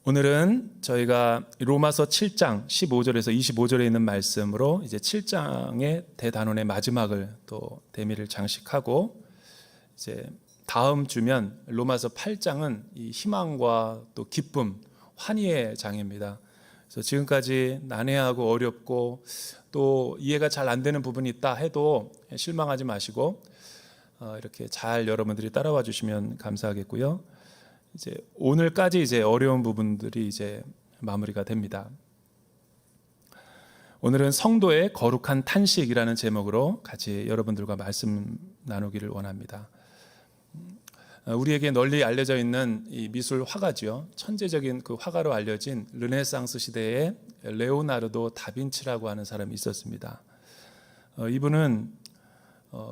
오늘은 저희가 로마서 7장 15절에서 25절에 있는 말씀으로 이제 7장의 대단원의 마지막을 또 대미를 장식하고, 이제 다음 주면 로마서 8장은 이 희망과 또 기쁨, 환희의 장입니다. 그래서 지금까지 난해하고 어렵고 또 이해가 잘 안 되는 부분이 있다 해도 실망하지 마시고 이렇게 잘 여러분들이 따라와 주시면 감사하겠고요. 이제 오늘까지 이제 어려운 부분들이 이제 마무리가 됩니다. 오늘은 성도의 거룩한 탄식이라는 제목으로 같이 여러분들과 말씀 나누기를 원합니다. 우리에게 널리 알려져 있는 이 미술 화가죠. 천재적인 그 화가로 알려진 르네상스 시대에 레오나르도 다빈치라고 하는 사람이 있었습니다. 이분은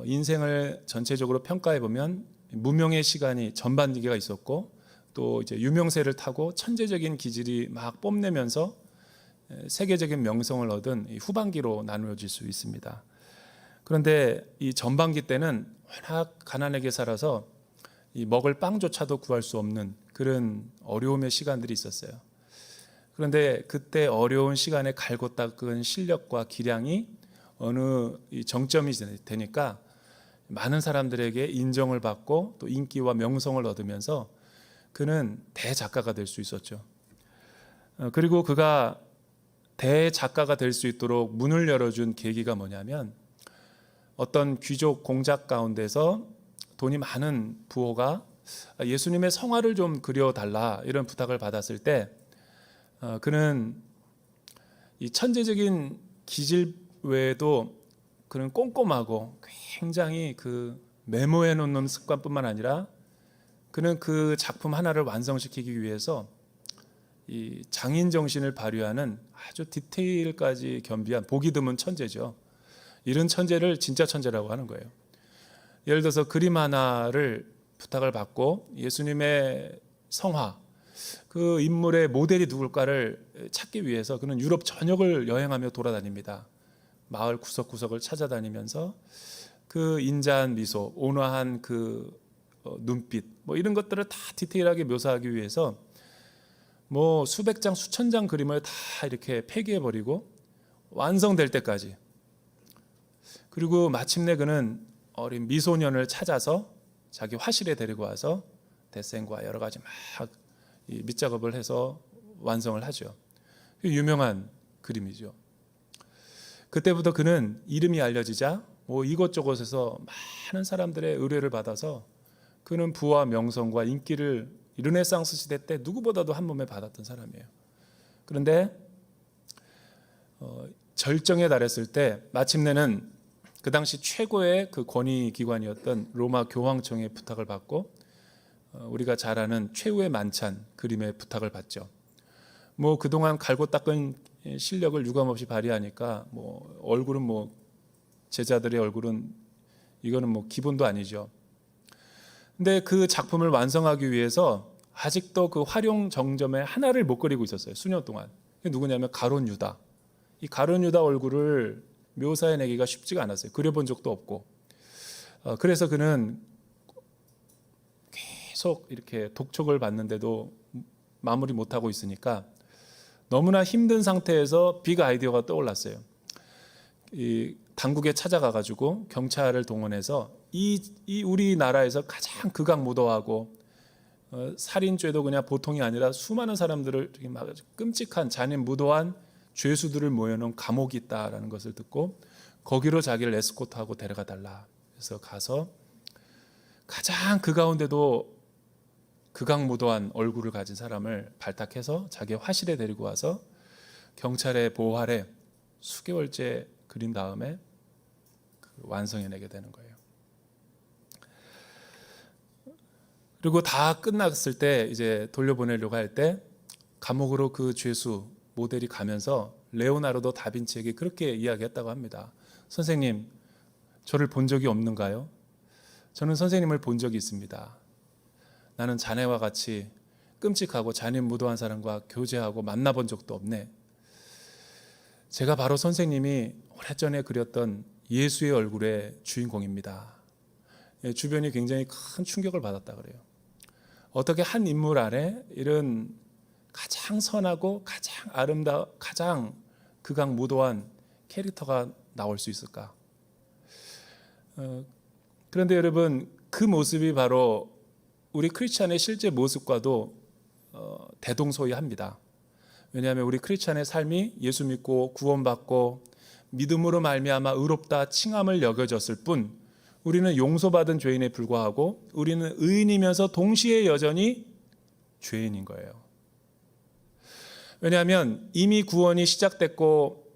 인생을 전체적으로 평가해 보면 무명의 시간이 전반기가 있었고, 또 이제 유명세를 타고 천재적인 기질이 막 뽐내면서 세계적인 명성을 얻은 후반기로 나누어질 수 있습니다. 그런데 이 전반기 때는 워낙 가난하게 살아서 이 먹을 빵조차도 구할 수 없는 그런 어려움의 시간들이 있었어요. 그런데 그때 어려운 시간에 갈고 닦은 실력과 기량이 어느 정점이 되니까 많은 사람들에게 인정을 받고 또 인기와 명성을 얻으면서 그는 대작가가 될 수 있었죠. 그리고 그가 대작가가 될 수 있도록 문을 열어준 계기가 뭐냐면, 어떤 귀족 공작 가운데서 돈이 많은 부호가 예수님의 성화를 좀 그려달라 이런 부탁을 받았을 때, 그는 이 천재적인 기질 외에도 그는 꼼꼼하고 굉장히 그 메모해 놓는 습관뿐만 아니라 그는 그 작품 하나를 완성시키기 위해서 이 장인 정신을 발휘하는 아주 디테일까지 겸비한 보기 드문 천재죠. 이런 천재를 진짜 천재라고 하는 거예요. 예를 들어서 그림 하나를 부탁을 받고 예수님의 성화, 그 인물의 모델이 누굴까를 찾기 위해서 그는 유럽 전역을 여행하며 돌아다닙니다. 마을 구석구석을 찾아다니면서 그 인자한 미소, 온화한 그 눈빛, 뭐 이런 것들을 다 디테일하게 묘사하기 위해서 뭐 수백 장, 수천 장 그림을 다 이렇게 폐기해 버리고 완성될 때까지, 그리고 마침내 그는 어린 미소년을 찾아서 자기 화실에 데리고 와서 데생과 여러 가지 막 밑작업을 해서 완성을 하죠. 유명한 그림이죠. 그때부터 그는 이름이 알려지자 뭐 이곳저곳에서 많은 사람들의 의뢰를 받아서 그는 부와 명성과 인기를 르네상스 시대 때 누구보다도 한 몸에 받았던 사람이에요. 그런데 절정에 달했을 때 마침내는 그 당시 최고의 그 권위기관이었던 로마 교황청의 부탁을 받고 우리가 잘 아는 최후의 만찬 그림의 부탁을 받죠. 뭐 그동안 갈고 닦은 실력을 유감없이 발휘하니까 뭐 얼굴은 뭐 제자들의 얼굴은 이거는 뭐 기본도 아니죠. 근데 그 작품을 완성하기 위해서 아직도 그 활용 정점에 하나를 못 그리고 있었어요. 수년 동안. 그게 누구냐면 가론 유다. 이 가론 유다 얼굴을 묘사해내기가 쉽지가 않았어요. 그려본 적도 없고. 그래서 그는 계속 이렇게 독촉을 받는데도 마무리 못하고 있으니까 너무나 힘든 상태에서 빅 아이디어가 떠올랐어요. 이 당국에 찾아가가지고 경찰을 동원해서 이 우리나라에서 가장 극악무도하고 살인죄도 그냥 보통이 아니라 수많은 사람들을 막 끔찍한 잔인무도한 죄수들을 모여놓은 감옥이 있다라는 것을 듣고 거기로 자기를 에스코트하고 데려가 달라. 그래서 가서 가장 그 가운데도 극악무도한 얼굴을 가진 사람을 발탁해서 자기 화실에 데리고 와서 경찰의 보호 아래 수개월째 그린 다음에 완성해내게 되는 거예요. 그리고 다 끝났을 때 이제 돌려보내려고 할 때 감옥으로 그 죄수 모델이 가면서 레오나르도 다빈치에게 그렇게 이야기했다고 합니다. 선생님, 저를 본 적이 없는가요? 저는 선생님을 본 적이 있습니다. 나는 자네와 같이 끔찍하고 잔인무도한 사람과 교제하고 만나본 적도 없네. 제가 바로 선생님이 오래전에 그렸던 예수의 얼굴의 주인공입니다. 주변이 굉장히 큰 충격을 받았다 그래요. 어떻게 한 인물 안에 이런 가장 선하고 가장 가장 극악무도한 캐릭터가 나올 수 있을까? 그런데 여러분, 그 모습이 바로 우리 크리스찬의 실제 모습과도 대동소이합니다. 왜냐하면 우리 크리스찬의 삶이 예수 믿고 구원받고 믿음으로 말미암아 의롭다 칭함을 여겨졌을 뿐, 우리는 용서받은 죄인에 불과하고 우리는 의인이면서 동시에 여전히 죄인인 거예요. 왜냐하면 이미 구원이 시작됐고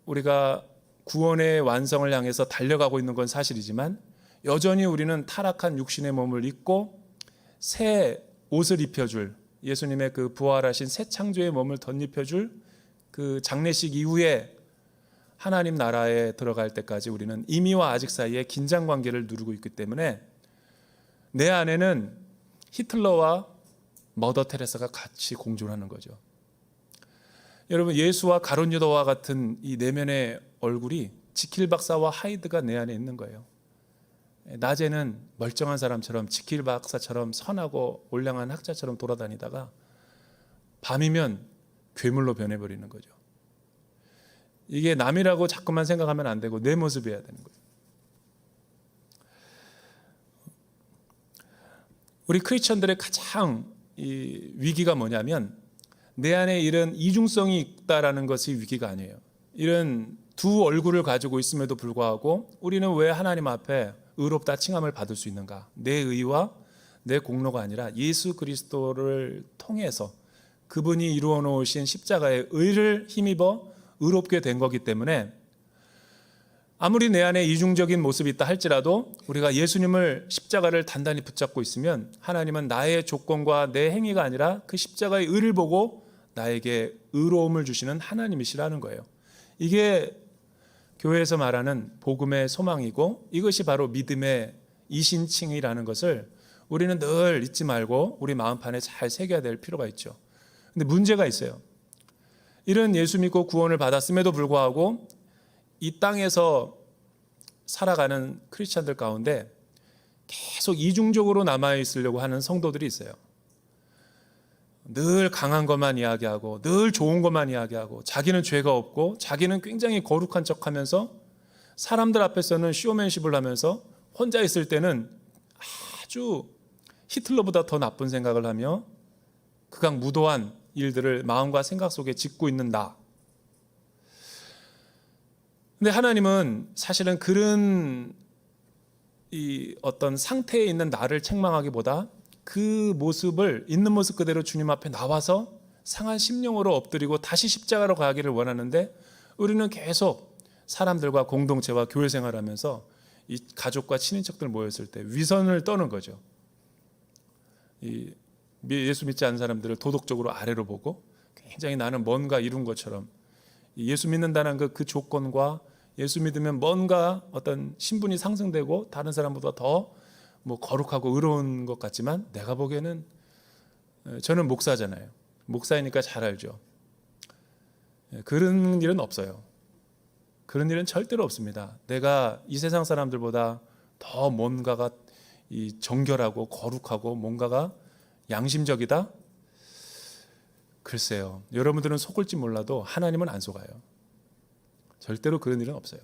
우리가 구원의 완성을 향해서 달려가고 있는 건 사실이지만, 여전히 우리는 타락한 육신의 몸을 입고 새 옷을 입혀줄, 예수님의 그 부활하신 새 창조의 몸을 덧입혀줄 그 장례식 이후에 하나님 나라에 들어갈 때까지 우리는 이미와 아직 사이에 긴장 관계를 누리고 있기 때문에 내 안에는 히틀러와 머더 테레사가 같이 공존하는 거죠. 여러분, 예수와 가룟 유다와 같은 이 내면의 얼굴이 지킬 박사와 하이드가 내 안에 있는 거예요. 낮에는 멀쩡한 사람처럼 지킬 박사처럼 선하고 올량한 학자처럼 돌아다니다가 밤이면 괴물로 변해버리는 거죠. 이게 남이라고 자꾸만 생각하면 안 되고 내 모습이어야 되는 거예요. 우리 크리스천들의 가장 이 위기가 뭐냐면, 내 안에 이런 이중성이 있다라는 것이 위기가 아니에요. 이런 두 얼굴을 가지고 있음에도 불구하고 우리는 왜 하나님 앞에 의롭다 칭함을 받을 수 있는가? 내 의와 내 공로가 아니라 예수 그리스도를 통해서 그분이 이루어 놓으신 십자가의 의를 힘입어 의롭게 된 거기 때문에, 아무리 내 안에 이중적인 모습이 있다 할지라도 우리가 예수님을 십자가를 단단히 붙잡고 있으면 하나님은 나의 조건과 내 행위가 아니라 그 십자가의 의를 보고 나에게 의로움을 주시는 하나님이시라는 거예요. 이게 교회에서 말하는 복음의 소망이고, 이것이 바로 믿음의 이신칭이라는 것을 우리는 늘 잊지 말고 우리 마음판에 잘 새겨야 될 필요가 있죠. 근데 문제가 있어요. 이런 예수 믿고 구원을 받았음에도 불구하고 이 땅에서 살아가는 크리스찬들 가운데 계속 이중적으로 남아있으려고 하는 성도들이 있어요. 늘 강한 것만 이야기하고 늘 좋은 것만 이야기하고 자기는 죄가 없고 자기는 굉장히 거룩한 척하면서 사람들 앞에서는 쇼맨십을 하면서 혼자 있을 때는 아주 히틀러보다 더 나쁜 생각을 하며 극악무도한 일들을 마음과 생각 속에 짓고 있는 나. 근데 하나님은 사실은 그런 이 어떤 상태에 있는 나를 책망하기보다 그 모습을 있는 모습 그대로 주님 앞에 나와서 상한 심령으로 엎드리고 다시 십자가로 가기를 원하는데, 우리는 계속 사람들과 공동체와 교회 생활하면서 이 가족과 친인척들 모였을 때 위선을 떠는 거죠. 이 예수 믿지 않는 사람들을 도덕적으로 아래로 보고 굉장히 나는 뭔가 이룬 것처럼, 예수 믿는다는 그 조건과 예수 믿으면 뭔가 어떤 신분이 상승되고 다른 사람보다 더 뭐 거룩하고 의로운 것 같지만, 내가 보기에는, 저는 목사잖아요. 목사이니까 잘 알죠. 그런 일은 없어요. 그런 일은 절대로 없습니다. 내가 이 세상 사람들보다 더 뭔가가 이 정결하고 거룩하고 뭔가가 양심적이다? 글쎄요. 여러분들은 속을지 몰라도 하나님은 안 속아요. 절대로 그런 일은 없어요.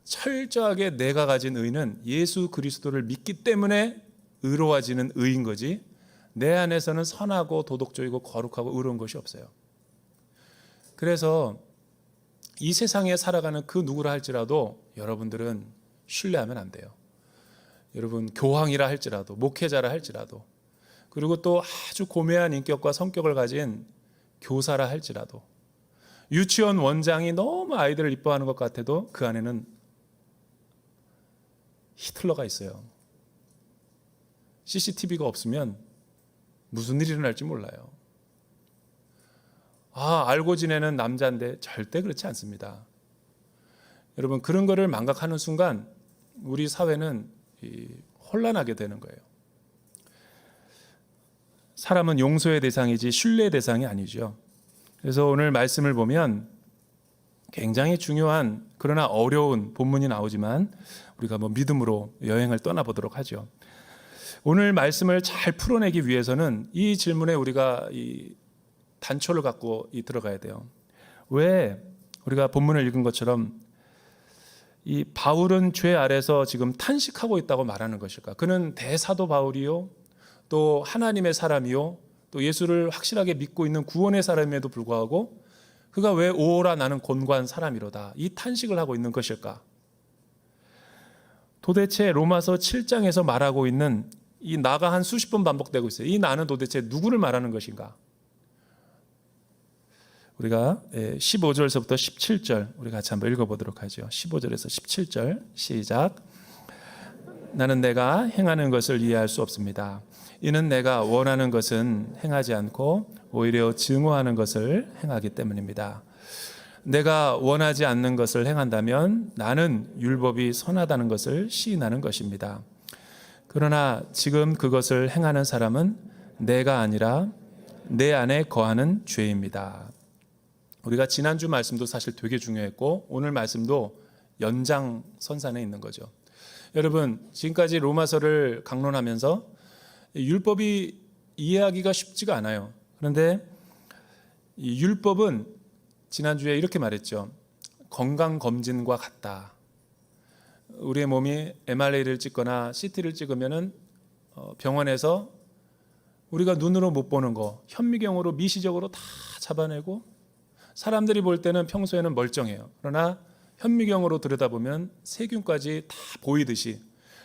철저하게 내가 가진 의는 예수 그리스도를 믿기 때문에 의로워지는 의인 거지, 내 안에서는 선하고 도덕적이고 거룩하고 의로운 것이 없어요. 그래서 이 세상에 살아가는 그 누구라 할지라도 여러분들은 신뢰하면 안 돼요. 여러분, 교황이라 할지라도, 목회자라 할지라도, 그리고 또 아주 고매한 인격과 성격을 가진 교사라 할지라도, 유치원 원장이 너무 아이들을 이뻐하는 것 같아도 그 안에는 히틀러가 있어요. CCTV가 없으면 무슨 일이 일어날지 몰라요. 알고 지내는 남자인데 절대 그렇지 않습니다. 여러분, 그런 거를 망각하는 순간 우리 사회는 혼란하게 되는 거예요. 사람은 용서의 대상이지 신뢰의 대상이 아니죠. 그래서 오늘 말씀을 보면 굉장히 중요한 그러나 어려운 본문이 나오지만 우리가 믿음으로 여행을 떠나보도록 하죠. 오늘 말씀을 잘 풀어내기 위해서는 이 질문에 우리가 단초를 갖고 들어가야 돼요. 왜 우리가 본문을 읽은 것처럼 이 바울은 죄 아래서 지금 탄식하고 있다고 말하는 것일까? 그는 대사도 바울이요, 또 하나님의 사람이요, 또 예수를 확실하게 믿고 있는 구원의 사람임에도 불구하고 그가 왜 오라 나는 곤고한 사람이로다 이 탄식을 하고 있는 것일까? 도대체 로마서 7장에서 말하고 있는 이 나가 한 수십 번 반복되고 있어요. 이 나는 도대체 누구를 말하는 것인가? 우리가 15절에서부터 17절 우리 같이 한번 읽어보도록 하죠. 15절에서 17절 시작. 나는 내가 행하는 것을 이해할 수 없습니다. 이는 내가 원하는 것은 행하지 않고 오히려 증오하는 것을 행하기 때문입니다. 내가 원하지 않는 것을 행한다면 나는 율법이 선하다는 것을 시인하는 것입니다. 그러나 지금 그것을 행하는 사람은 내가 아니라 내 안에 거하는 죄입니다. 우리가 지난주 말씀도 사실 되게 중요했고 오늘 말씀도 연장선상에 있는 거죠. 여러분, 지금까지 로마서를 강론하면서 율법이 이해하기가 쉽지가 않아요. 그런데 이 율법은 지난주에 이렇게 말했죠. 건강검진과 같다. 우리의 몸이 MRI를 찍거나 CT를 찍으면은 병원에서 우리가 눈으로 못 보는 거 현미경으로 미시적으로 다 잡아내고 사람들이 볼 때는 평소에는 멀쩡해요. 그러나 현미경으로 들여다보면 세균까지 다 보이듯이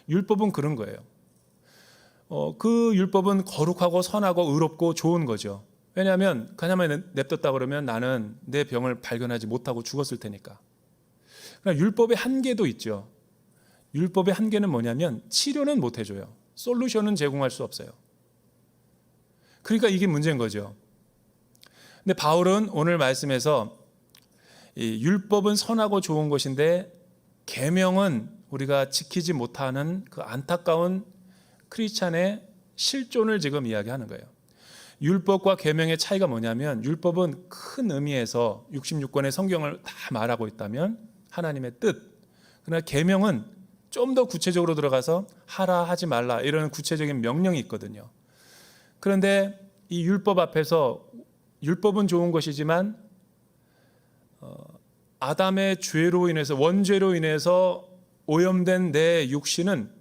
율법은 그런 거예요. 그 율법은 거룩하고 선하고 의롭고 좋은 거죠. 왜냐하면 그냥만 냅뒀다 그러면 나는 내 병을 발견하지 못하고 죽었을 테니까. 그러나 율법의 한계도 있죠. 율법의 한계는 뭐냐면 치료는 못 해줘요. 솔루션은 제공할 수 없어요. 그러니까 이게 문제인 거죠. 근데 바울은 오늘 말씀에서 이 율법은 선하고 좋은 것인데 계명은 우리가 지키지 못하는 그 안타까운 크리스찬의 실존을 지금 이야기하는 거예요. 율법과 계명의 차이가 뭐냐면 율법은 큰 의미에서 66권의 성경을 다 말하고 있다면 하나님의 뜻. 그러나 계명은 좀 더 구체적으로 들어가서 하라 하지 말라 이런 구체적인 명령이 있거든요. 그런데 이 율법 앞에서 율법은 좋은 것이지만 아담의 죄로 인해서 원죄로 인해서 오염된 내 육신은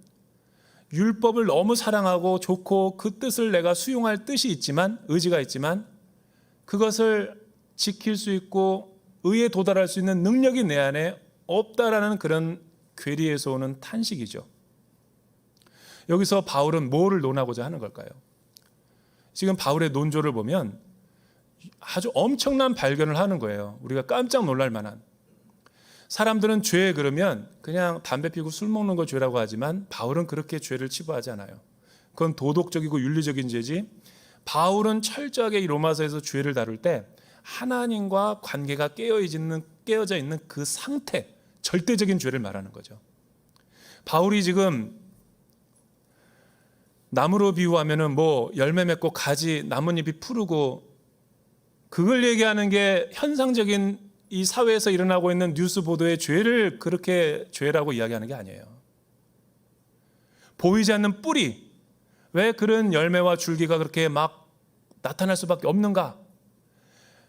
율법을 너무 사랑하고 좋고 그 뜻을 내가 수용할 뜻이 있지만 의지가 있지만 그것을 지킬 수 있고 의에 도달할 수 있는 능력이 내 안에 없다라는 그런 괴리에서 오는 탄식이죠. 여기서 바울은 뭐를 논하고자 하는 걸까요? 지금 바울의 논조를 보면 아주 엄청난 발견을 하는 거예요. 우리가 깜짝 놀랄 만한. 사람들은 죄 그러면 그냥 담배 피고 술 먹는 거 죄라고 하지만 바울은 그렇게 죄를 치부하지 않아요. 그건 도덕적이고 윤리적인 죄지. 바울은 철저하게 이 로마서에서 죄를 다룰 때 하나님과 관계가 깨어져 있는 그 상태, 절대적인 죄를 말하는 거죠. 바울이 지금 나무로 비유하면은 뭐 열매 맺고 가지 나뭇잎이 푸르고 그걸 얘기하는 게 현상적인 이 사회에서 일어나고 있는 뉴스 보도의 죄를 그렇게 죄라고 이야기하는 게 아니에요. 보이지 않는 뿌리, 왜 그런 열매와 줄기가 그렇게 막 나타날 수밖에 없는가?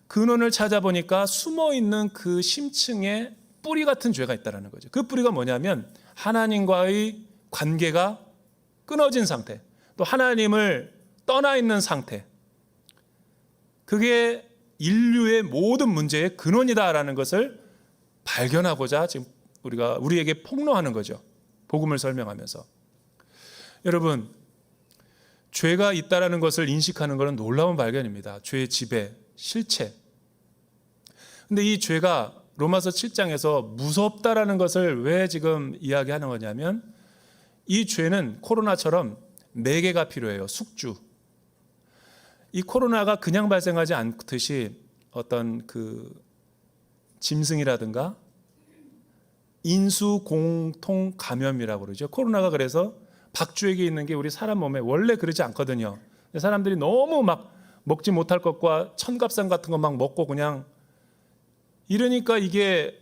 근원을 찾아보니까 숨어있는 그 심층에 뿌리 같은 죄가 있다는 거죠. 그 뿌리가 뭐냐면 하나님과의 관계가 끊어진 상태, 또 하나님을 떠나 있는 상태. 그게 인류의 모든 문제의 근원이다라는 것을 발견하고자 지금 우리에게 폭로하는 거죠. 복음을 설명하면서. 여러분, 죄가 있다라는 것을 인식하는 것은 놀라운 발견입니다. 죄의 지배, 실체. 근데 이 죄가 로마서 7장에서 무섭다라는 것을 왜 지금 이야기하는 거냐면 이 죄는 코로나처럼 매개가 필요해요. 숙주. 이 코로나가 그냥 발생하지 않듯이 어떤 그 짐승이라든가 인수 공통 감염이라고 그러죠. 코로나가 그래서 박쥐에게 있는 게 우리 사람 몸에 원래 그러지 않거든요. 사람들이 너무 막 먹지 못할 것과 천갑산 같은 거 막 먹고 그냥 이러니까 이게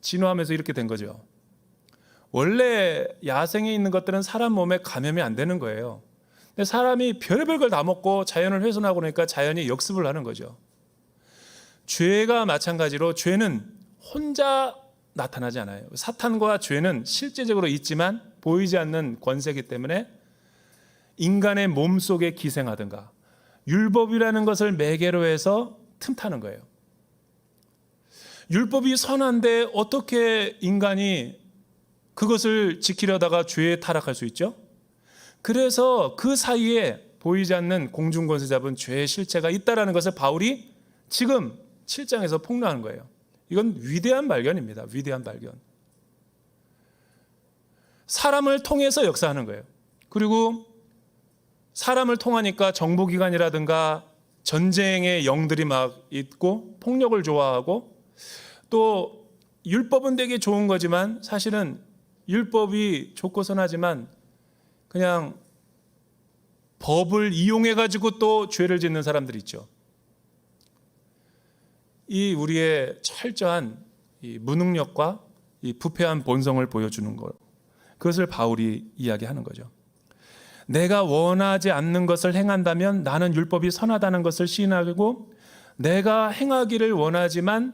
진화하면서 이렇게 된 거죠. 원래 야생에 있는 것들은 사람 몸에 감염이 안 되는 거예요. 근데 사람이 별의별 걸 다 먹고 자연을 훼손하고 그러니까 자연이 역습을 하는 거죠. 죄가 마찬가지로 죄는 혼자 나타나지 않아요. 사탄과 죄는 실제적으로 있지만 보이지 않는 권세이기 때문에 인간의 몸속에 기생하든가 율법이라는 것을 매개로 해서 틈타는 거예요. 율법이 선한데 어떻게 인간이 그것을 지키려다가 죄에 타락할 수 있죠? 그래서 그 사이에 보이지 않는 공중권세 잡은 죄의 실체가 있다는 것을 바울이 지금 7장에서 폭로하는 거예요. 이건 위대한 발견입니다. 위대한 발견. 사람을 통해서 역사하는 거예요. 그리고 사람을 통하니까 정보기관이라든가 전쟁의 영들이 막 있고 폭력을 좋아하고 또 율법은 되게 좋은 거지만 사실은 율법이 좋고 선하지만 그냥 법을 이용해 가지고 또 죄를 짓는 사람들이 있죠. 이 우리의 철저한 이 무능력과 이 부패한 본성을 보여주는 것, 그것을 바울이 이야기하는 거죠. 내가 원하지 않는 것을 행한다면 나는 율법이 선하다는 것을 시인하고 내가 행하기를 원하지만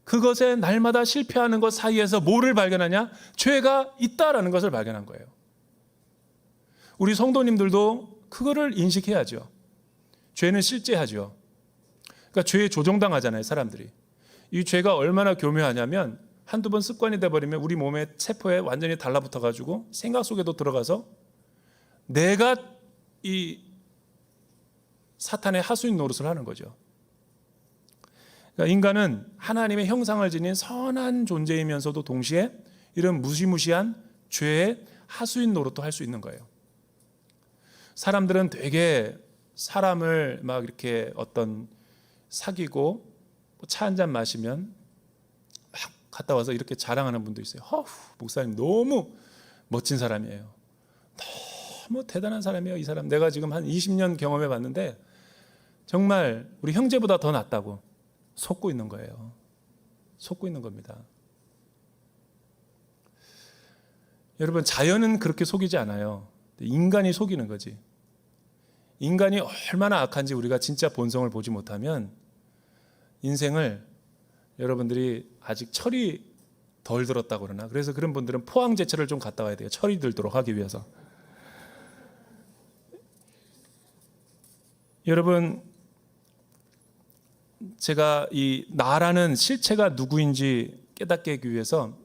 그것에 날마다 실패하는 것 사이에서 뭐를 발견하냐? 죄가 있다라는 것을 발견한 거예요. 우리 성도님들도 그거를 인식해야죠. 죄는 실제하죠. 그러니까 죄에 조종당하잖아요, 사람들이. 이 죄가 얼마나 교묘하냐면 한두 번 습관이 돼버리면 우리 몸의 세포에 완전히 달라붙어가지고 생각 속에도 들어가서 내가 이 사탄의 하수인 노릇을 하는 거죠. 그러니까 인간은 하나님의 형상을 지닌 선한 존재이면서도 동시에 이런 무시무시한 죄의 하수인 노릇도 할 수 있는 거예요. 사람들은 되게 사람을 막 이렇게 어떤 사귀고 차 한 잔 마시면 막 갔다 와서 이렇게 자랑하는 분도 있어요. 목사님 너무 멋진 사람이에요. 너무 대단한 사람이에요. 이 사람 내가 지금 한 20년 경험해 봤는데 정말 우리 형제보다 더 낫다고 속고 있는 거예요. 속고 있는 겁니다. 여러분, 자연은 그렇게 속이지 않아요. 인간이 속이는 거지. 인간이 얼마나 악한지 우리가 진짜 본성을 보지 못하면 인생을 여러분들이 아직 철이 덜 들었다고 그러나, 그래서 그런 분들은 포항제철을 좀 갔다 와야 돼요. 철이 들도록 하기 위해서. 여러분, 제가 이 나라는 실체가 누구인지 깨닫게 하기 위해서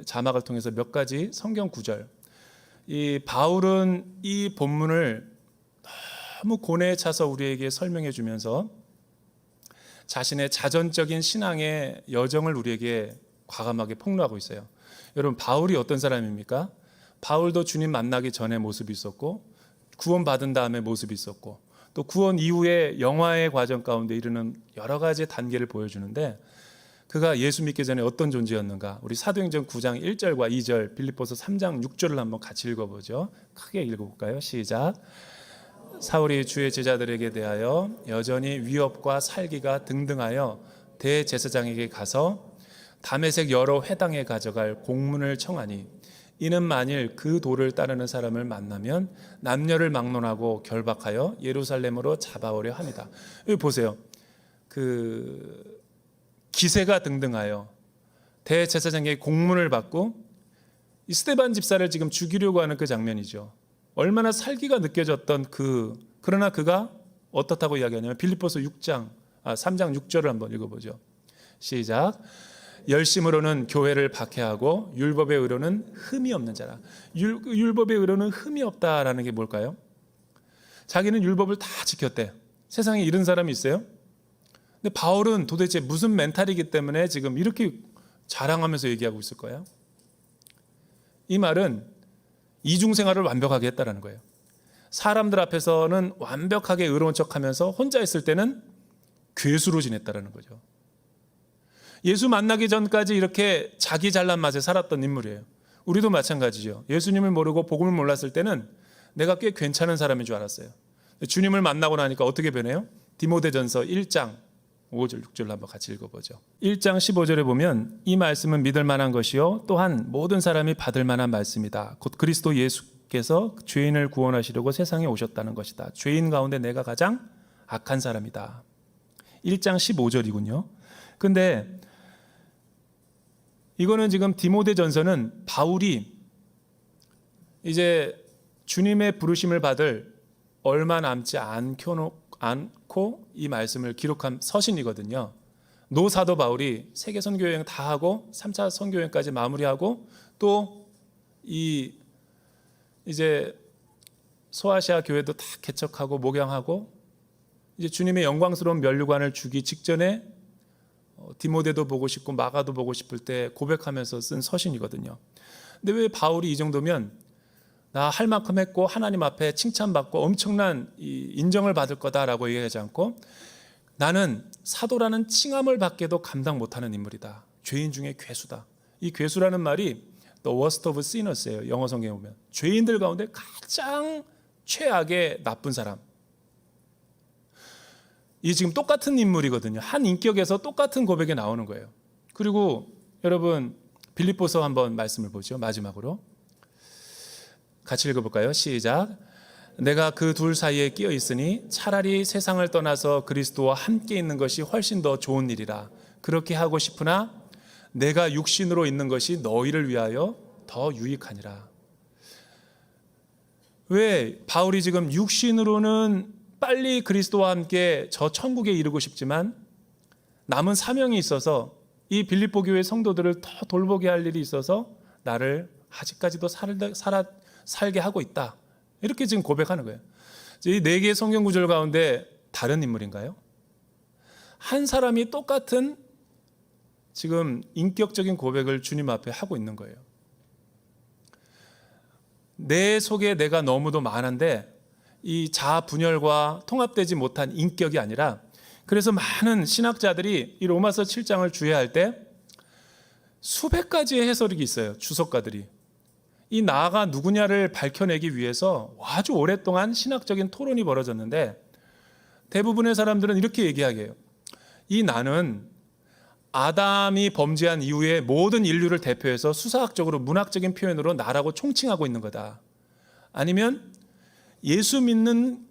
자막을 통해서 몇 가지 성경 구절, 이 바울은 이 본문을 너무 고뇌에 차서 우리에게 설명해 주면서 자신의 자전적인 신앙의 여정을 우리에게 과감하게 폭로하고 있어요. 여러분, 바울이 어떤 사람입니까? 바울도 주님 만나기 전에 모습이 있었고 구원받은 다음에 모습이 있었고 또 구원 이후의 영화의 과정 가운데 이르는 여러 가지 단계를 보여주는데, 그가 예수 믿기 전에 어떤 존재였는가? 우리 사도행전 9장 1절과 2절, 빌립보서 3장 6절을 한번 같이 읽어보죠. 크게 읽어볼까요? 시작. 사울이 주의 제자들에게 대하여 여전히 위협과 살기가 등등하여 대제사장에게 가서 다메섹 여러 회당에 가져갈 공문을 청하니, 이는 만일 그 도를 따르는 사람을 만나면 남녀를 막론하고 결박하여 예루살렘으로 잡아오려 합니다. 여기 보세요. 그 기세가 등등하여 대제사장에게 공문을 받고 이 스데반 집사를 지금 죽이려고 하는 그 장면이죠. 얼마나 살기가 느껴졌던 그러나 그가 어떻다고 이야기하냐면 빌립보서 3장 6절을 한번 읽어보죠. 시작. 열심으로는 교회를 박해하고 율법의 의로는 흠이 없는 자라. 율법의 의로는 흠이 없다라는 게 뭘까요? 자기는 율법을 다 지켰대. 세상에 이런 사람이 있어요? 근데 바울은 도대체 무슨 멘탈이기 때문에 지금 이렇게 자랑하면서 얘기하고 있을 거예요? 이 말은 이중생활을 완벽하게 했다는 거예요. 사람들 앞에서는 완벽하게 의로운 척하면서 혼자 있을 때는 괴수로 지냈다는 거죠. 예수 만나기 전까지 이렇게 자기 잘난 맛에 살았던 인물이에요. 우리도 마찬가지죠. 예수님을 모르고 복음을 몰랐을 때는 내가 꽤 괜찮은 사람인 줄 알았어요. 주님을 만나고 나니까 어떻게 변해요? 디모데전서 1장 5절 6절 한번 같이 읽어보죠. 1장 15절에 보면 이 말씀은 믿을 만한 것이요 또한 모든 사람이 받을 만한 말씀이다. 곧 그리스도 예수 아버지께서 죄인을 구원하시려고 세상에 오셨다는 것이다. 죄인 가운데 내가 가장 악한 사람이다. 1장 15절이군요. 근데 이거는 지금 디모데전서는 바울이 이제 주님의 부르심을 받을 얼마 남지 않고 이 말씀을 기록한 서신이거든요. 노 사도 바울이 세계 선교 여행 다 하고 3차 선교 여행까지 마무리하고 또 이제 소아시아 교회도 다 개척하고 목양하고 이제 주님의 영광스러운 면류관을 주기 직전에 디모데도 보고 싶고 마가도 보고 싶을 때 고백하면서 쓴 서신이거든요. 근데 왜 바울이 이 정도면 나 할 만큼 했고 하나님 앞에 칭찬받고 엄청난 인정을 받을 거다라고 얘기하지 않고 나는 사도라는 칭함을 받게도 감당 못하는 인물이다. 죄인 중에 괴수다. 이 괴수라는 말이 The worst of sinners예요. 영어 성경에 보면 죄인들 가운데 가장 최악의 나쁜 사람. 이 지금 똑같은 인물이거든요. 한 인격에서 똑같은 고백이 나오는 거예요. 그리고 여러분 빌립보서 한번 말씀을 보죠. 마지막으로 같이 읽어볼까요? 시작. 내가 그 둘 사이에 끼어 있으니 차라리 세상을 떠나서 그리스도와 함께 있는 것이 훨씬 더 좋은 일이라. 그렇게 하고 싶으나 내가 육신으로 있는 것이 너희를 위하여 더 유익하니라. 왜 바울이 지금 육신으로는 빨리 그리스도와 함께 저 천국에 이르고 싶지만 남은 사명이 있어서 이 빌립보 교회 성도들을 더 돌보게 할 일이 있어서 나를 아직까지도 살게 하고 있다. 이렇게 지금 고백하는 거예요. 이 네 개의 성경 구절 가운데 다른 인물인가요? 한 사람이 똑같은 지금 인격적인 고백을 주님 앞에 하고 있는 거예요. 내 속에 내가 너무도 많은데 이 자아 분열과 통합되지 못한 인격이 아니라 그래서 많은 신학자들이 이 로마서 7장을 주의할 때 수백 가지의 해설이 있어요. 주석가들이. 이 나가 누구냐를 밝혀내기 위해서 아주 오랫동안 신학적인 토론이 벌어졌는데 대부분의 사람들은 이렇게 얘기하게요. 이 나는 아담이 범죄한 이후에 모든 인류를 대표해서 수사학적으로 문학적인 표현으로 나라고 총칭하고 있는 거다. 아니면 예수 믿는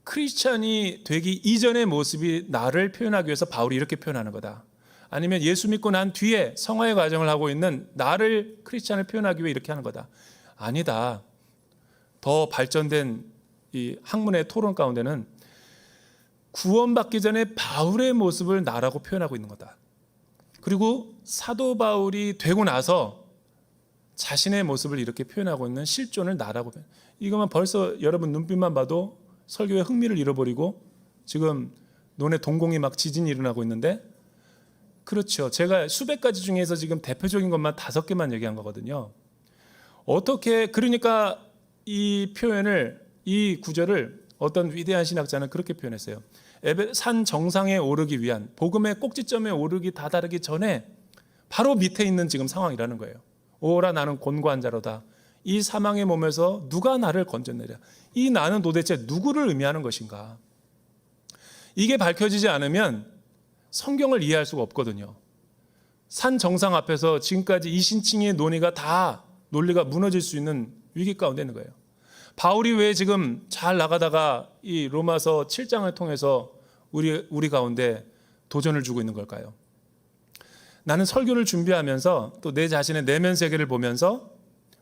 크리스찬이 되기 이전의 모습이 나를 표현하기 위해서 바울이 이렇게 표현하는 거다. 아니면 예수 믿고 난 뒤에 성화의 과정을 하고 있는 나를 크리스찬을 표현하기 위해 이렇게 하는 거다. 아니다. 더 발전된 이 학문의 토론 가운데는 구원받기 전에 바울의 모습을 나라고 표현하고 있는 거다. 그리고 사도 바울이 되고 나서 자신의 모습을 이렇게 표현하고 있는 실존을 나라고 표현. 이거만 벌써 여러분 눈빛만 봐도 설교에 흥미를 잃어버리고 지금 논의 동공이 막 지진이 일어나고 있는데 그렇죠. 제가 수백 가지 중에서 지금 대표적인 것만 5개만 얘기한 거거든요. 어떻게 그러니까 이 표현을 이 구절을 어떤 위대한 신학자는 그렇게 표현했어요. 산 정상에 오르기 위한 복음의 꼭지점에 오르기 다다르기 전에 바로 밑에 있는 지금 상황이라는 거예요. 오라 나는 곤고한 자로다. 이 사망의 몸에서 누가 나를 건져내랴. 이 나는 도대체 누구를 의미하는 것인가. 이게 밝혀지지 않으면 성경을 이해할 수가 없거든요. 산 정상 앞에서 지금까지 이신칭의 논의가 다 논리가 무너질 수 있는 위기 가운데 있는 거예요. 바울이 왜 지금 잘 나가다가 이 로마서 7장을 통해서 우리 가운데 도전을 주고 있는 걸까요? 나는 설교를 준비하면서 또 내 자신의 내면 세계를 보면서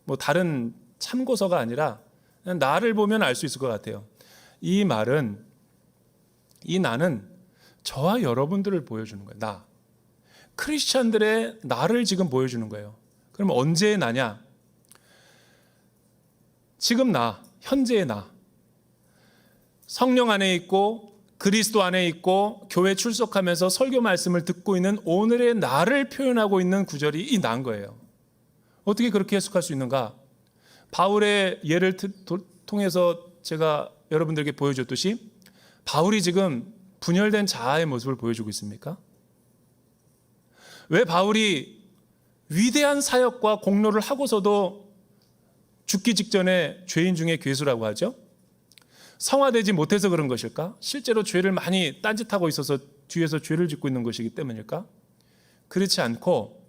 뭐 다른 참고서가 아니라 그냥 나를 보면 알 수 있을 것 같아요. 이 말은 이 나는 저와 여러분들을 보여주는 거예요. 나. 크리스찬들의 나를 지금 보여주는 거예요. 그럼 언제의 나냐? 지금 나, 현재의 나. 성령 안에 있고 그리스도 안에 있고 교회 출석하면서 설교 말씀을 듣고 있는 오늘의 나를 표현하고 있는 구절이 이 나인 거예요. 어떻게 그렇게 해석할 수 있는가? 바울의 예를 통해서 제가 여러분들에게 보여줬듯이 바울이 지금 분열된 자아의 모습을 보여주고 있습니까? 왜 바울이 위대한 사역과 공로를 하고서도 죽기 직전에 죄인 중에 괴수라고 하죠? 성화되지 못해서 그런 것일까? 실제로 죄를 많이 딴짓하고 있어서 뒤에서 죄를 짓고 있는 것이기 때문일까? 그렇지 않고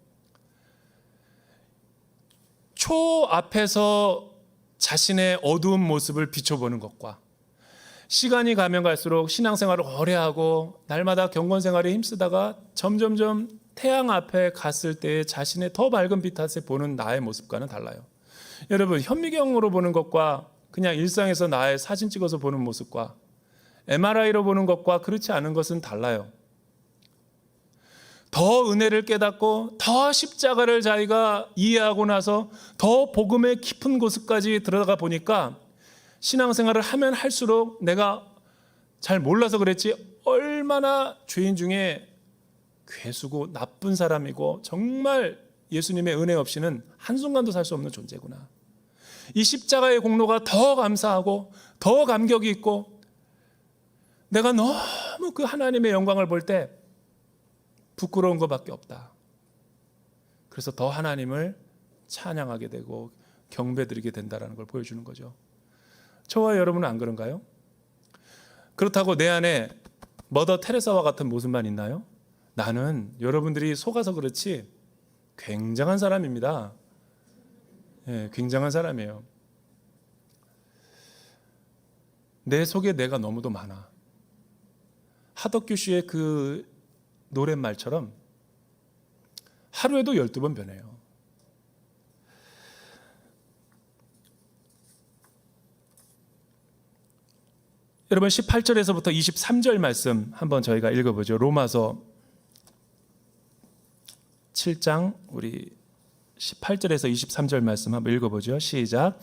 초 앞에서 자신의 어두운 모습을 비춰보는 것과 시간이 가면 갈수록 신앙생활을 오래 하고 날마다 경건생활에 힘쓰다가 점점점 태양 앞에 갔을 때 자신의 더 밝은 빛에 보는 나의 모습과는 달라요. 여러분, 현미경으로 보는 것과 그냥 일상에서 나의 사진 찍어서 보는 모습과 MRI로 보는 것과 그렇지 않은 것은 달라요. 더 은혜를 깨닫고 더 십자가를 자기가 이해하고 나서 더 복음의 깊은 곳까지 들어가 보니까 신앙생활을 하면 할수록 내가 잘 몰라서 그랬지 얼마나 죄인 중에 괴수고 나쁜 사람이고 정말 예수님의 은혜 없이는 한순간도 살 수 없는 존재구나. 이 십자가의 공로가 더 감사하고 더 감격이 있고 내가 너무 그 하나님의 영광을 볼 때 부끄러운 것밖에 없다. 그래서 더 하나님을 찬양하게 되고 경배드리게 된다는 걸 보여주는 거죠. 저와 여러분은 안 그런가요? 그렇다고 내 안에 머더 테레사와 같은 모습만 있나요? 나는 여러분들이 속아서 그렇지 굉장한 사람입니다. 예, 굉장한 사람이에요. 내 속에 내가 너무도 많아. 하덕규 씨의 그 노랫말처럼 하루에도 12번 변해요. 여러분 18절에서부터 23절 말씀 한번 저희가 읽어보죠. 로마서 7장 우리 18절에서 23절 말씀 한번 읽어보죠. 시작.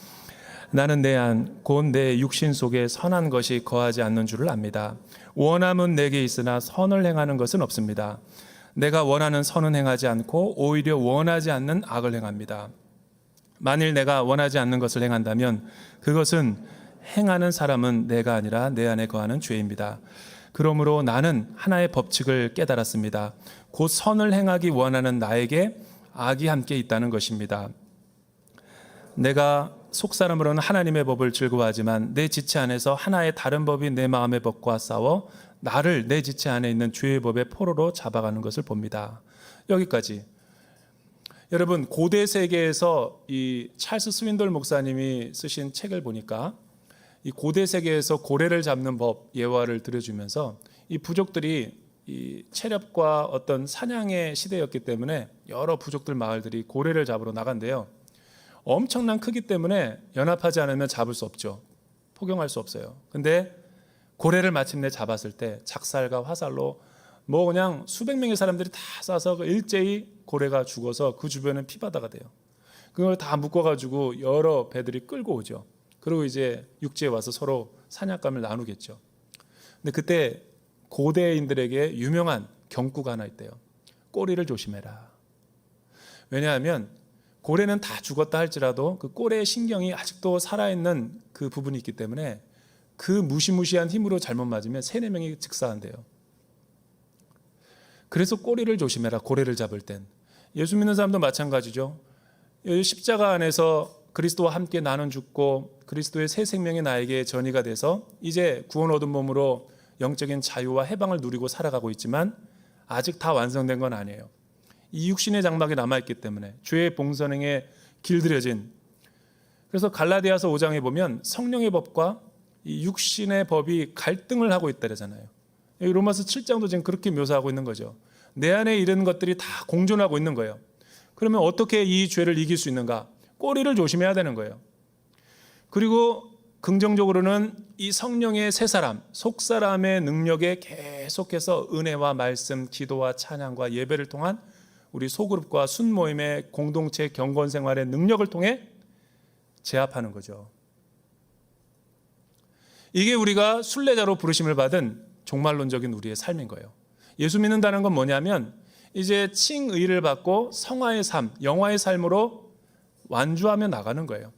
나는 내 안 곧 내 육신 속에 선한 것이 거하지 않는 줄을 압니다. 원함은 내게 있으나 선을 행하는 것은 없습니다. 내가 원하는 선은 행하지 않고 오히려 원하지 않는 악을 행합니다. 만일 내가 원하지 않는 것을 행한다면 그것은 행하는 사람은 내가 아니라 내 안에 거하는 죄입니다. 그러므로 나는 하나의 법칙을 깨달았습니다. 곧 선을 행하기 원하는 나에게 악이 함께 있다는 것입니다. 내가 속사람으로는 하나님의 법을 즐거워하지만 내 지체 안에서 하나의 다른 법이 내 마음의 법과 싸워 나를 내 지체 안에 있는 죄의 법의 포로로 잡아가는 것을 봅니다. 여기까지. 여러분, 고대 세계에서 이 찰스 스윈돌 목사님이 쓰신 책을 보니까 이 고대 세계에서 고래를 잡는 법 예화를 들려주면서 이 부족들이 이 체렵과 어떤 사냥의 시대였기 때문에 여러 부족들 마을들이 고래를 잡으러 나간대요. 엄청난 크기 때문에 연합하지 않으면 잡을 수 없죠. 포경할 수 없어요. 근데 고래를 마침내 잡았을 때 작살과 화살로 뭐 그냥 수백 명의 사람들이 다 쏴서 일제히 고래가 죽어서 그 주변은 피바다가 돼요. 그걸 다 묶어가지고 여러 배들이 끌고 오죠. 그리고 이제 육지에 와서 서로 사냥감을 나누겠죠. 근데 그때 고대인들에게 유명한 경구가 하나 있대요. 꼬리를 조심해라. 왜냐하면 고래는 다 죽었다 할지라도 그 꼬리의 신경이 아직도 살아있는 그 부분이 있기 때문에 그 무시무시한 힘으로 잘못 맞으면 3-4명이 즉사한대요. 그래서 꼬리를 조심해라. 고래를 잡을 땐. 예수 믿는 사람도 마찬가지죠. 십자가 안에서 그리스도와 함께 나눈 죽고 그리스도의 새 생명이 나에게 전이가 돼서 이제 구원 얻은 몸으로 영적인 자유와 해방을 누리고 살아가고 있지만 아직 다 완성된 건 아니에요. 이 육신의 장막이 남아있기 때문에 죄의 봉선행에 길들여진, 그래서 갈라디아서 5장에 보면 성령의 법과 이 육신의 법이 갈등을 하고 있다 그러잖아요. 여기 로마서 7장도 지금 그렇게 묘사하고 있는 거죠. 내 안에 이런 것들이 다 공존하고 있는 거예요. 그러면 어떻게 이 죄를 이길 수 있는가? 꼬리를 조심해야 되는 거예요. 그리고 긍정적으로는 이 성령의 새 사람, 속사람의 능력에 계속해서 은혜와 말씀, 기도와 찬양과 예배를 통한 우리 소그룹과 순모임의 공동체 경건 생활의 능력을 통해 제압하는 거죠. 이게 우리가 순례자로 부르심을 받은 종말론적인 우리의 삶인 거예요. 예수 믿는다는 건 뭐냐면 이제 칭의를 받고 성화의 삶, 영화의 삶으로 완주하며 나가는 거예요.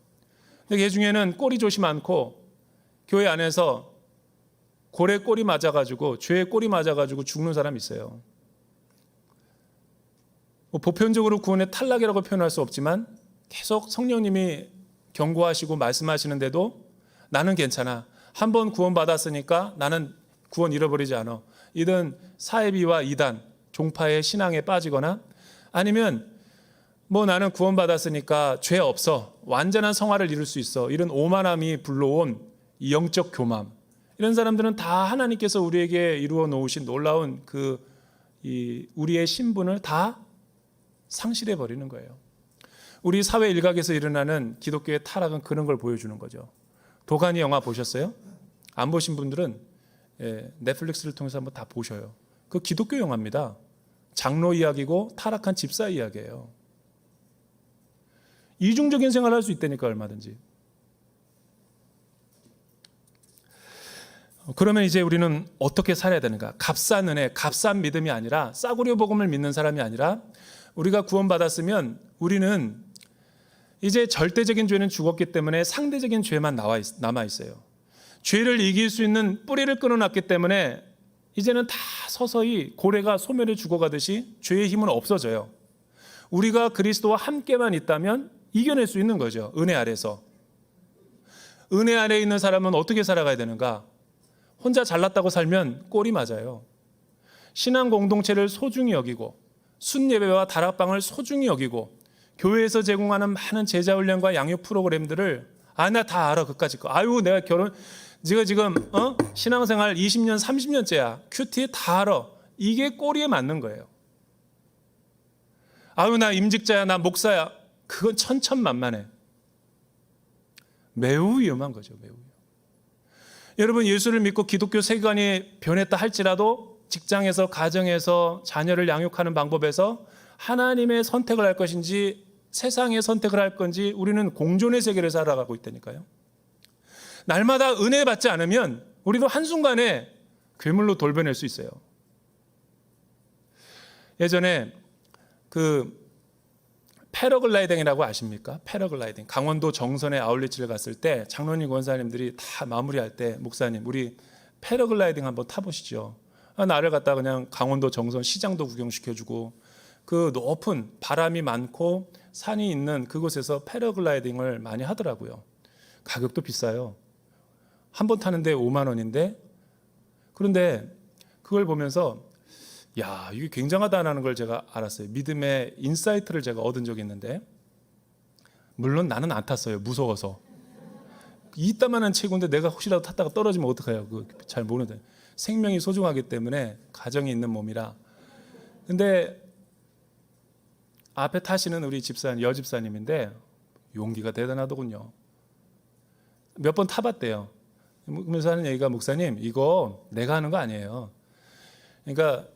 근데 그 중에는 꼬리 조심 않고 교회 안에서 고래 꼬리 맞아가지고 죄의 꼬리 맞아가지고 죽는 사람이 있어요. 뭐 보편적으로 구원의 탈락이라고 표현할 수 없지만 계속 성령님이 경고하시고 말씀하시는데도 나는 괜찮아. 한번 구원받았으니까 나는 구원 잃어버리지 않아. 이든 사이비와 이단, 종파의 신앙에 빠지거나 아니면 뭐 나는 구원받았으니까 죄 없어, 완전한 성화를 이룰 수 있어, 이런 오만함이 불러온 이 영적 교만, 이런 사람들은 다 하나님께서 우리에게 이루어 놓으신 놀라운 우리의 신분을 다 상실해 버리는 거예요. 우리 사회 일각에서 일어나는 기독교의 타락은 그런 걸 보여주는 거죠. 도가니 영화 보셨어요? 안 보신 분들은 넷플릭스를 통해서 한번 다 보셔요. 그 기독교 영화입니다. 장로 이야기고 타락한 집사 이야기예요. 이중적인 생활을 할 수 있다니까, 얼마든지. 그러면 이제 우리는 어떻게 살아야 되는가? 값싼 은혜, 값싼 믿음이 아니라, 싸구려 복음을 믿는 사람이 아니라, 우리가 구원받았으면 우리는 이제 절대적인 죄는 죽었기 때문에 상대적인 죄만 남아 있어요. 죄를 이길 수 있는 뿌리를 끊어놨기 때문에 이제는 다 서서히 고래가 소멸에 죽어가듯이 죄의 힘은 없어져요. 우리가 그리스도와 함께만 있다면 이겨낼 수 있는 거죠. 은혜 아래서. 은혜 아래에 있는 사람은 어떻게 살아가야 되는가? 혼자 잘났다고 살면 꼴이 맞아요. 신앙 공동체를 소중히 여기고, 순예배와 다락방을 소중히 여기고, 교회에서 제공하는 많은 제자훈련과 양육 프로그램들을 나 다 알아, 그까짓 거. 내가 지금 신앙생활 20년 30년째야, 큐티 다 알아. 이게 꼬리에 맞는 거예요. 나 임직자야, 나 목사야. 그건 천천만만해. 매우 위험한 거죠. 매우. 여러분, 예수를 믿고 기독교 세계관이 변했다 할지라도 직장에서, 가정에서, 자녀를 양육하는 방법에서 하나님의 선택을 할 것인지 세상의 선택을 할 건지 우리는 공존의 세계를 살아가고 있다니까요. 날마다 은혜 받지 않으면 우리도 한순간에 괴물로 돌변할 수 있어요. 예전에 패러글라이딩이라고 아십니까? 패러글라이딩. 강원도 정선에 아울리치를 갔을 때 장로님, 권사님들이 다 마무리할 때, 목사님, 우리 패러글라이딩 한번 타보시죠. 나를 갖다 그냥 강원도 정선 시장도 구경시켜주고, 그 높은 바람이 많고 산이 있는 그곳에서 패러글라이딩을 많이 하더라고요. 가격도 비싸요. 한 번 타는데 5만 원인데, 그런데 그걸 보면서 이게 굉장하다는 걸 제가 알았어요. 믿음의 인사이트를 제가 얻은 적이 있는데, 물론 나는 안 탔어요. 무서워서. 이따만한 체구인데 내가 혹시라도 탔다가 떨어지면 어떡해요? 잘 모르는데. 생명이 소중하기 때문에, 가정이 있는 몸이라. 근데 앞에 타시는 우리 집사님, 여집사님인데 용기가 대단하더군요. 몇 번 타봤대요. 그러면서 하는 얘기가, 목사님, 이거 내가 하는 거 아니에요. 그러니까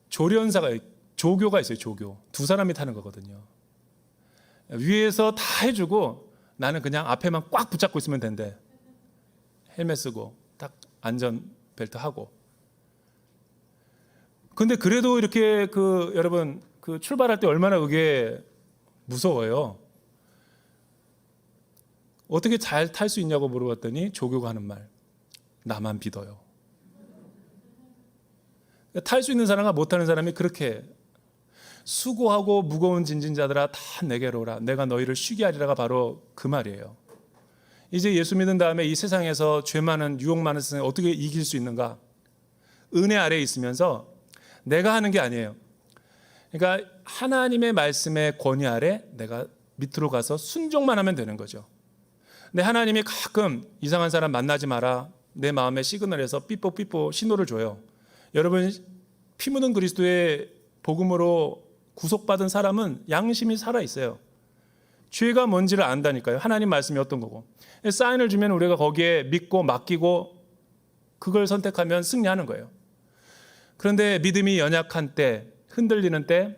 조교가 있어요. 조교. 두 사람이 타는 거거든요. 위에서 다 해주고 나는 그냥 앞에만 꽉 붙잡고 있으면 된대. 헬멧 쓰고 딱 안전벨트 하고. 근데 그래도 이렇게 여러분 출발할 때 얼마나 그게 무서워요. 어떻게 잘 탈 수 있냐고 물어봤더니 조교가 하는 말, 나만 믿어요. 탈 수 있는 사람과 못하는 사람이 그렇게, 수고하고 무거운 진진자들아 다 내게로 오라, 내가 너희를 쉬게 하리라가 바로 그 말이에요. 이제 예수 믿은 다음에 이 세상에서 죄 많은, 유혹 많은 세상에 어떻게 이길 수 있는가? 은혜 아래에 있으면서 내가 하는 게 아니에요. 그러니까 하나님의 말씀의 권위 아래 내가 밑으로 가서 순종만 하면 되는 거죠. 근데 하나님이 가끔 이상한 사람 만나지 마라, 내 마음에 시그널에서 삐뽀 신호를 줘요. 여러분, 피 묻은 그리스도의 복음으로 구속받은 사람은 양심이 살아있어요. 죄가 뭔지를 안다니까요. 하나님 말씀이 어떤 거고. 사인을 주면 우리가 거기에 믿고 맡기고 그걸 선택하면 승리하는 거예요. 그런데 믿음이 연약한 때, 흔들리는 때,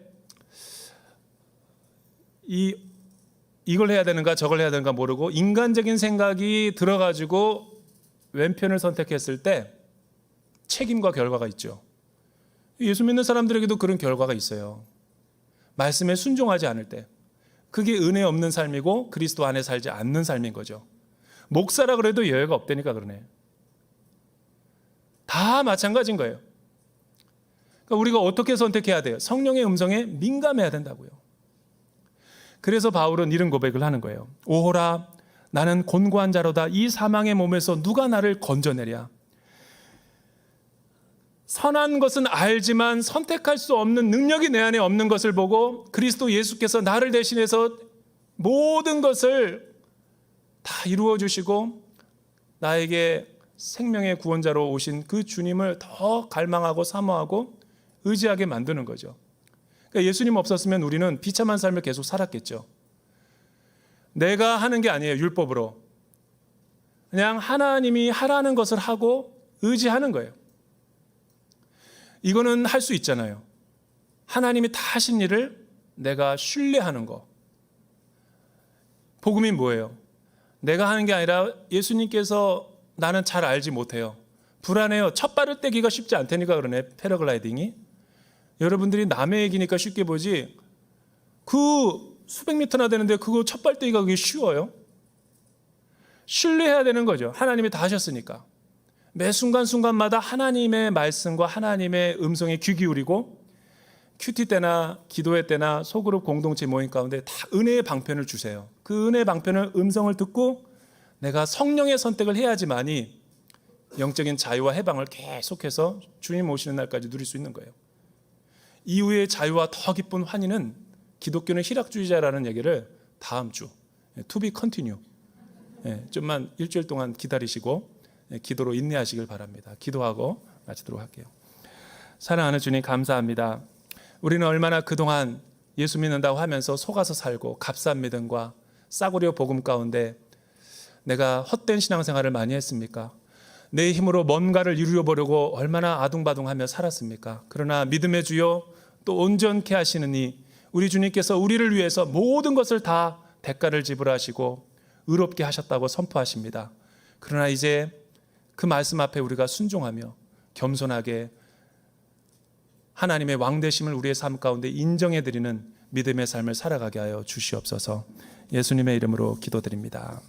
이걸 해야 되는가 저걸 해야 되는가 모르고 인간적인 생각이 들어가지고 왼편을 선택했을 때 책임과 결과가 있죠. 예수 믿는 사람들에게도 그런 결과가 있어요. 말씀에 순종하지 않을 때. 그게 은혜 없는 삶이고 그리스도 안에 살지 않는 삶인 거죠. 목사라 그래도 여유가 없다니까 그러네. 다 마찬가지인 거예요. 그러니까 우리가 어떻게 선택해야 돼요? 성령의 음성에 민감해야 된다고요. 그래서 바울은 이런 고백을 하는 거예요. 오호라, 나는 곤고한 자로다. 이 사망의 몸에서 누가 나를 건져내랴. 선한 것은 알지만 선택할 수 없는 능력이 내 안에 없는 것을 보고 그리스도 예수께서 나를 대신해서 모든 것을 다 이루어 주시고 나에게 생명의 구원자로 오신 그 주님을 더 갈망하고 사모하고 의지하게 만드는 거죠. 그러니까 예수님 없었으면 우리는 비참한 삶을 계속 살았겠죠. 내가 하는 게 아니에요. 율법으로. 그냥 하나님이 하라는 것을 하고 의지하는 거예요. 이거는 할 수 있잖아요. 하나님이 다 하신 일을 내가 신뢰하는 거. 복음이 뭐예요? 내가 하는 게 아니라 예수님께서 나는 잘 알지 못해요. 불안해요. 첫 발을 떼기가 쉽지 않다니까 그러네. 패러글라이딩이. 여러분들이 남의 얘기니까 쉽게 보지 그 수백 미터나 되는데 그거 첫 발 떼기가 그게 쉬워요? 신뢰해야 되는 거죠. 하나님이 다 하셨으니까. 매 순간순간마다 하나님의 말씀과 하나님의 음성에 귀 기울이고 큐티 때나 기도회 때나 소그룹 공동체 모임 가운데 다 은혜의 방편을 주세요. 그 은혜의 방편을 음성을 듣고 내가 성령의 선택을 해야지만이 영적인 자유와 해방을 계속해서 주님 오시는 날까지 누릴 수 있는 거예요. 이후의 자유와 더 기쁜 환희는 기독교는 희락주의자라는 얘기를 다음 주 to be continue 좀만 일주일 동안 기다리시고 기도로 인내하시길 바랍니다. 기도하고 마치도록 할게요. 사랑하는 주님 감사합니다. 우리는 얼마나 그동안 예수 믿는다고 하면서 속아서 살고 값싼 믿음과 싸구려 복음 가운데 내가 헛된 신앙생활을 많이 했습니까? 내 힘으로 뭔가를 이루어보려고 얼마나 아둥바둥하며 살았습니까? 그러나 믿음의 주요 또 온전케 하시는 이 우리 주님께서 우리를 위해서 모든 것을 다 대가를 지불하시고 의롭게 하셨다고 선포하십니다. 그러나 이제 그 말씀 앞에 우리가 순종하며 겸손하게 하나님의 왕되심을 우리의 삶 가운데 인정해드리는 믿음의 삶을 살아가게 하여 주시옵소서. 예수님의 이름으로 기도드립니다.